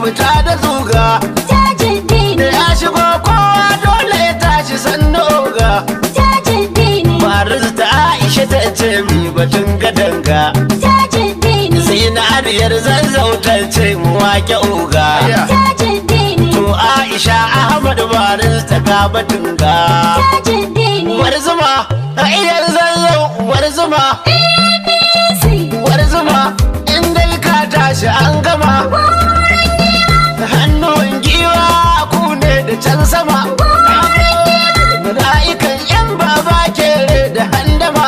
fita da zuga. Tajuddin, Da ya shigo kowa dole ya tashi sannu oga. Tajuddin, Faris ta Aisha ta ce mi batun gadanga. Tajuddin, Zinariyar zazzau ta ce mu wake oga. Tajuddin, To Aisha Ahmad Faris ta ga batun ga. Tajuddin, War zuma a iyan zazzau war zuma. APC, War zuma in dai ka tashi an gama. Hannun giwa ku ne da can sama. Ra'ayikan yan baba kere da handama.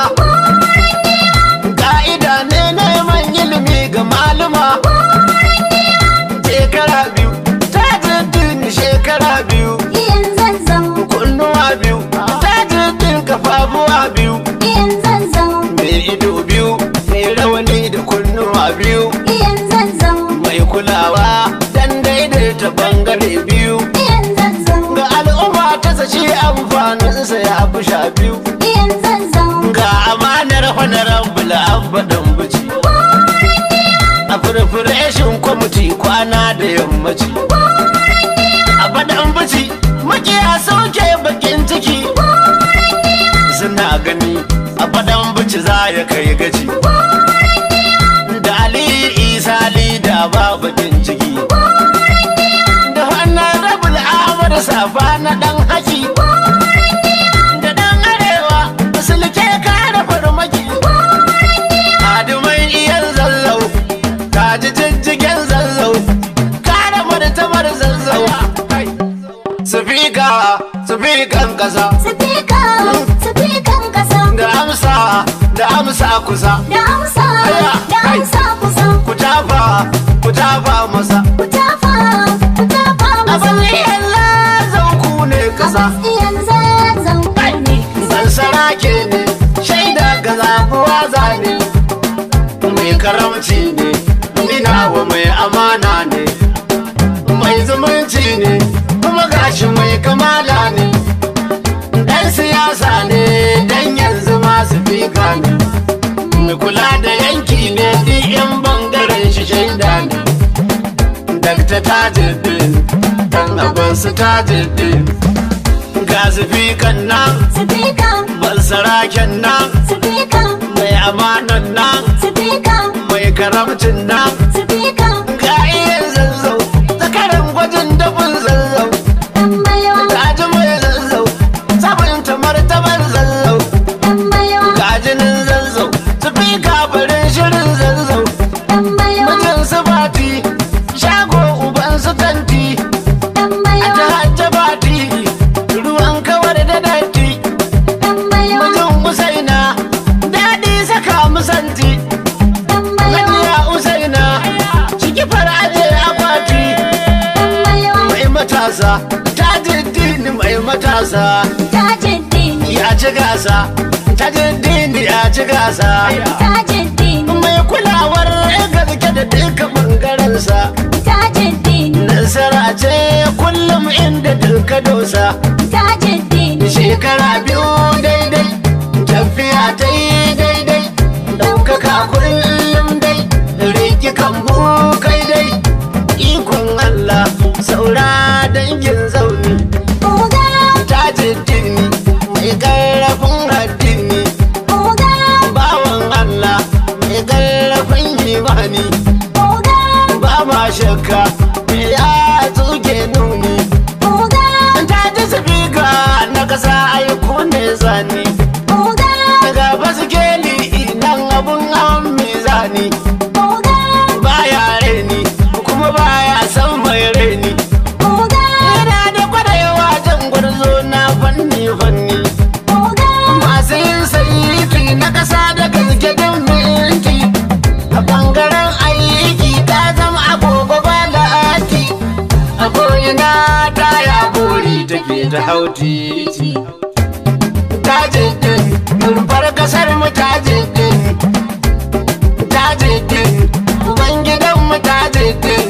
Ka'ida ne neman ilimi ga maluma. Shekara biyu Tajuddin shekara biyu. iyan zanzan, Kunnuwa biyu Tajuddin kafafuwa biyu. iyan zanzan, Mai ido biyu mai rawani da kunnuwa biyu. iyan zanzan, Mai kulawa dan daidaita bangare biyu. iyan zanzan, Ga al'umma ta sashi amfaninsa ya fi sha biyu. iyan zanzan, Ga amanar honorable abba dan buci. A furfureshin kwamiti kwana da yammaci. A faɗan buci makiya sauke bakin ciki. Suna gani a faɗan buci za ya kai gaci. Da Ali Isa Lida ba bakin ciki. Da honorable Ahmad Safa na ɗan haki. Da ɗan arewa sulke kare farmaki. Adumai iyan zazzau kaji jijjigen zazzau kare martabar zazzau. Sifikan ƙasa sifika, sifikan ƙasa, da amsa kusa. da amsa, da amsa kusa, Ku tafa masa. ku tafa masa, Abin iyan zazzau ku ne ƙasa. iyan zanzan, ne, Zan sarake ne shaida ga zaɓuwa zane. Mai karamci ne ina wa mai amana ne. Mai zumunci ne kuma gashi mai kamala ne. Dan siyasa ne dan yanzu masu fika ne. Mai kula da yanki ne yan bangaren shi shaida ne. Dakta Tajuddin dan abin su Tajuddin. Ga fikan nan sifika, ban saraken nan sifika, mai amanan nan sifika, mai karamcin nan. sifika, Ga iyan zazzau zakaran gwajin dafin zazzau. ɗan baiwa, Gaji mai zazzau sabunta martabar zazzau. ɗan baiwa, Gajinin zazzau tafi kafarin shirin zazzau. ɗan baiwa, Mijin su bati shago uban su tanti. ɗan A baiwa, ta hajja bati ruwan kawar da datti. ɗan baiwa, Mijin Usaina daɗi saka musanti. ɗan baiwa, Hajiya Usaina ciki faraje akwati. ɗan baiwa, Mai matasa Tajuddin mai matasa Tajuddin, ya ci gasa. Tajuddin ya ci gasa. Tajuddin, Mai kulawar gaske da duka bangarensa. Tajuddin, Nasara ce kullum inda duka dosa. Tajuddin, Shekara biyu daidai tafiya ta yi daidai. Ɗaukaka kullum dai riki kambu kai dai. Ikon Allah saura dangin zauni. oga, Tajuddin mai ƙarfin addini. oga, Bawan Allah mai ƙarfin imani. oga, Ba ma shakka ya tsuke nuni. oga, Ta ji sifika na ƙasa aiko ne zani. oga, Daga basikeli nan abun hawan mizani. oga, Baya reni kuma baya san mai reni. oga, Yana da kwadayewa jan gwarzo na fanni. oga, Masu yin saiti na ƙasa da gaske din minti. A ɓangaren aiki ta zama agogo ba da ati. A ko'ina ta ya bori take ta hau titi. Tajuddin rumfar ƙasar mu Tajuddin. Tajuddin ubangidan mu Tajuddin.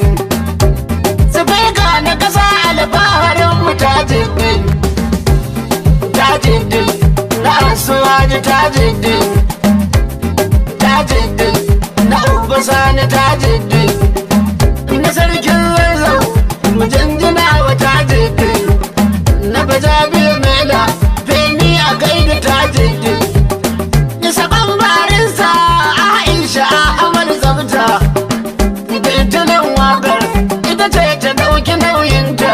Sifika na ƙasa alfaharin mu Tajuddin. Tajuddin na Asuwaji Tajuddin. Tajuddin na Uba Sani Tajuddin. Na sarkin zazzau tajiddin. Isa ɓambarinsa Aisha Ahmad Zabta. Tuntunan wakar ita ce ta ɗauki nauyinta.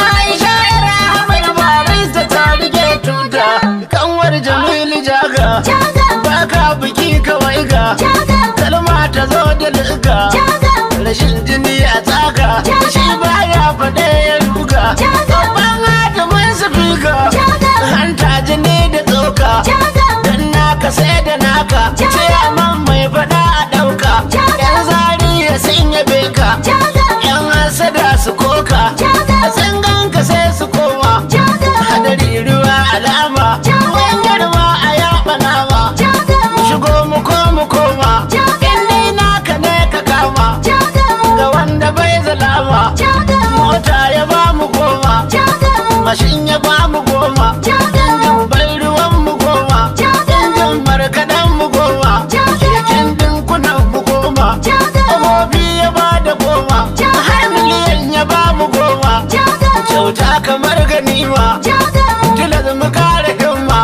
Aisha yar Ahmad barista ta rike tuta. Kanwar Jamilu Jaga, baka biki kawai ga. Salma ta zo da liga, rashin jini a tsaka. Shi baya faɗe ya ruga, babban hatimin sifika. Hanta jini da tsoka, dan naka sai da naka. Ciyaman mai faɗa a ɗauka, yan zariya sun yabe ka. Yan hasada su koka, a tsanganka sai su koma. Hadari ruwa alama, wanyar ma a yaɓa nama. Shigo mu koma, in dai naka ne ka kama. Ga wanda bai zalama, mota ya ba mu goma, mashin ya ba mu goma, injin bai ruwan mu goma, injin markaɗen mu goma, keken dinkunan mu goma, amobi ya ba da goma, har miliyan ya ba mu goma, kyauta kamar ganima, tilas mu kare himma.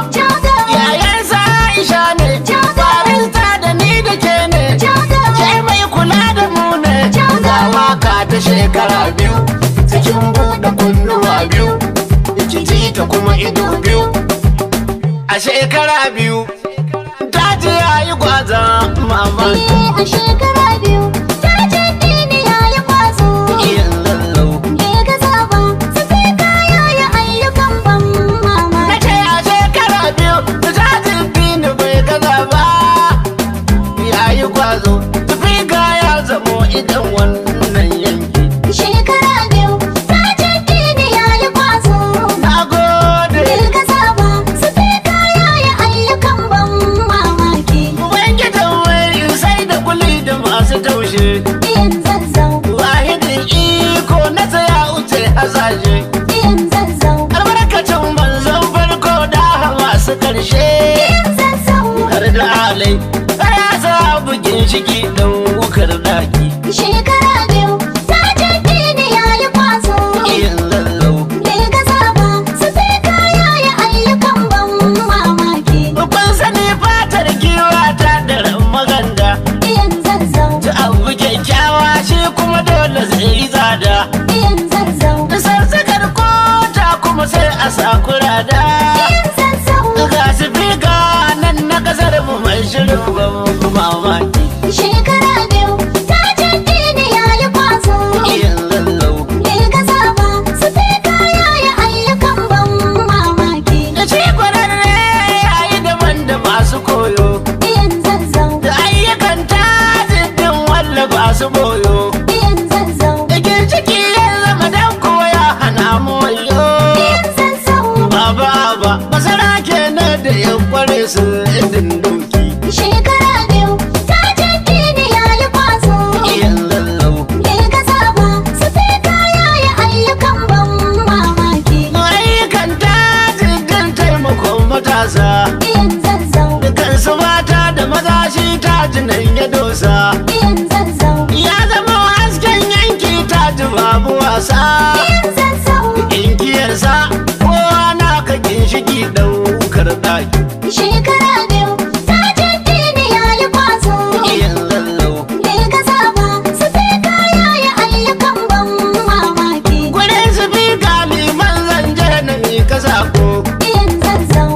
Yayansa Aisha ne, barista da ni da ke ne, ke mai kula da mu ne. Ga waka ta shekara biyu, cikin buɗe kunnuwa biyu, ki ji ta kuma ido biyu. A shekara biyu, ta ji yayi gwazon mamaki. A shekara biyu, ta jaddini ya yi kwazo. Iyan lallau. Bai gaza ba, sifika ya yi ayyukan ban Na mamaki. ce a shekara biyu, ta ji ni bai gaza ba. Yayi gwazo, tufika ya zamo idan wannan yanki. Shekara biyu, ta jaddini ya yi kwazo. Na gode. Bai gaza ba, sifika ya yi ayyukan ban mamaki. Ubangijin wai sai da kuli da masu taushe. Iyan zazzau, Wahidin iko na tsaya wuce hasashe. iyan zazzau, Albarkacin manzon farko da masu karshe. iyan zazzau. Har da alai, ya sa bugin shiki ɗan wukar daki. Shekara biyu, ta jaddini ya yi kwazo. Iyan lallau. Bai gaza ba, sifika ya yi ayyukan ban mamaki. Kun sani fatar giwa ta da ran maganda. Iyan zazzau, Ta abu kyakkyawa shi kuma dole zai yi tsada. iyan zazzau, Sassakar kota kuma sai a sakurada. iyan zazzau. Ga sifika nan na kasar mu mai shirin ban mamaki. Shekara biyu, ta jaddini ya yi kwazo. Iyan lallau. Bai gaza ba, sifika ya yi ayyukan ban mamaki. Da ci kwararre yayi daban da masu koyo. Iyan zazzau, Da ayyukan tajidin walla ba su boyo. iyan zazzau, Da girciki ya zama dan koya hana mu wayo. iyan zazzau. Baba, masara ne da ya kware su idin doki. Shekara biyu, ta jaddini ya yi kwazo. Iyan lallau. Bai gaza ba, sifika ya yi ayyukan ban mamaki. Ayyukan tajidin taimakon matasa. Iyan zazzau, Dukansu mata da maza shi tajinan ya dosa. iyan zazzau, Ya zama hasken yanki taji babu wasa. iyan zazzau. Inkiyarsa kowa na ka ginshiki ɗaukar ɗaki. Shekara biyu, ta jaddini ya yi kwazo. Iyan lallau. Bai gaza ba, sifika ya yi ayyukan ban mamaki. Gudun su fi liman zanje na mika sako. Iyan zazzau,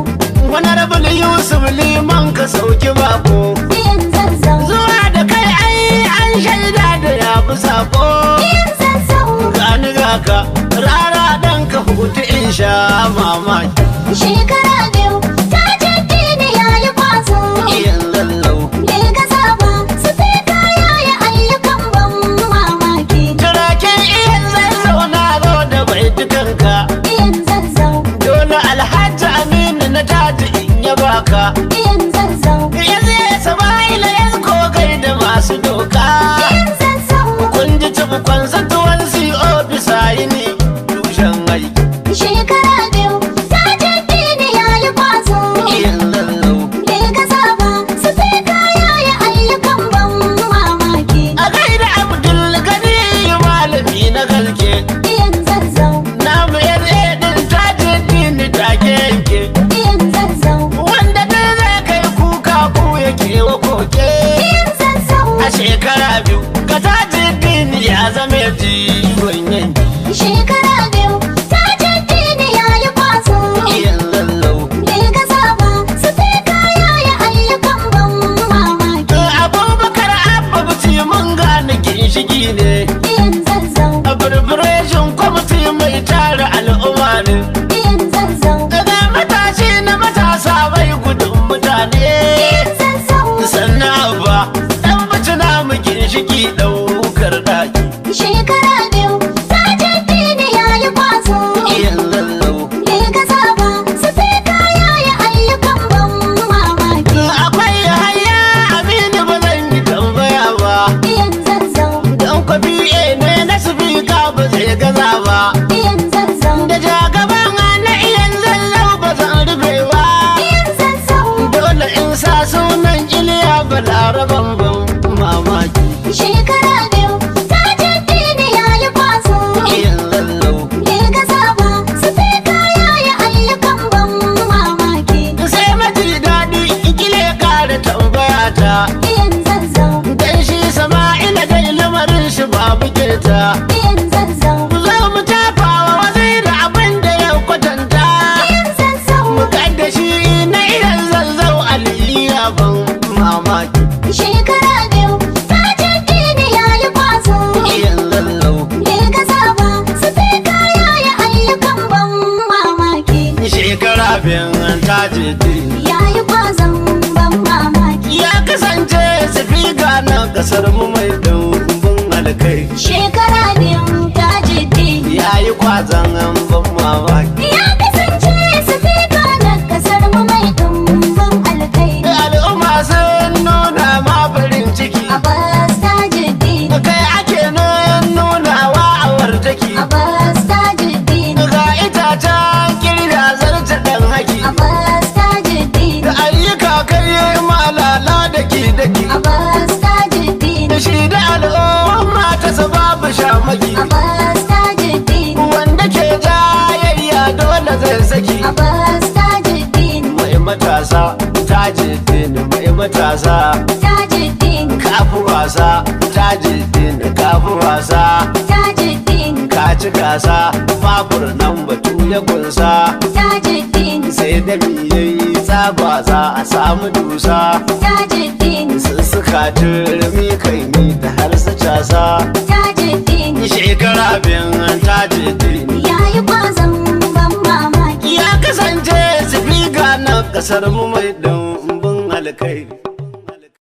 Wani rabin Yusuf liman ka sauki bako. iyan zazzau, Zuwa da kai ai an shaida da ya fi sako. iyan zazzau. Gani gaka rara ɗan ka hutu in sha mamaki. Shekara biyu, ta jaddini ya yi kwazo. Iyan lallau. Bai gaza ba, sifika ya yi ayyukan ban mamaki. Turaken iyan zazzau na zo da baitukanka. na gaske. iyan zazzau, Namu yar edin ta ce dini take yanke. iyan zazzau. Tajuddin ya yi kwazon ban mamaki. ya kasance sifika na kasar mu mai dumbin alkai. Shekara biyu Tajuddin Ya yi kwazon ban mamaki. ya kasance sifika na kasar mu mai dumbin alkhairi. Al'umma sun nuna ma farin ciki. Abbas Tajuddin, Kai ake nuna wa awar take. Abbas Tajuddin, Ga itacen kirya zarta ɗan haki. Abbas Tajuddin, Da ayyuka kai malala daki. Abbas Tajuddin, Da shi da al'umma ta sababu shamaki. Abbas Tajuddin, Wanda ke jayayya dole zai saki. Abbas Tajuddin, Mai matasa Tajuddin mai matasa. Tajuddin, Kafu wasa Tajuddin kafu wasa. Tajuddin, Ka ci gasa babur nan batu ya kunsa. Tajuddin, Sai da yayi tsaba za a samu dusa. Tajuddin, Sun suka turmi kai ni da har su casa. Tajuddin, Shekara bin Tajuddin ya yi kwazon ban mamaki. ya kasance sifika na kasar mu mai dumbin alkai.